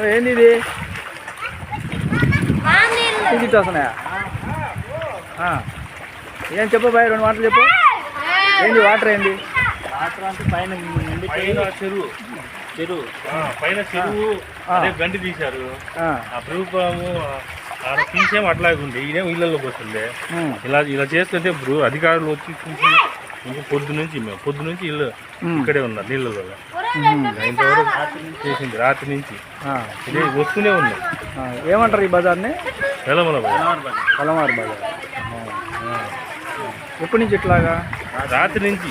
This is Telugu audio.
ఏంది ఇది టికెట్ వస్తున్నాయా? ఏం చెప్పు బాయ్, 2 మాటలు చెప్పు. ఏంది వాటర్ ఏంది? వాటర్ అంటే పైన చెరువు పైన చెరువు అదే గంటి తీశారు. ఆ ప్రభుత్వము ఆడ తీసేమో అట్లాగే ఉంది, ఈయనేమో ఇళ్ళలోకి వస్తుంది. ఇలా చేస్తుంటే ఇప్పుడు అధికారులు వచ్చి చూసి ఇంకా పొద్దు నుంచి ఇల్లు ఇక్కడే ఉన్నారు నీళ్ళలో. ఇంతవరకు చేసింది రాత్రి నుంచి ఇదే వస్తూనే ఉన్నాయి. ఏమంటారు ఈ బజార్ని? వెలమల పలమారు బజార్. ఎప్పటి నుంచి ఇట్లాగా? రాత్రి నుంచి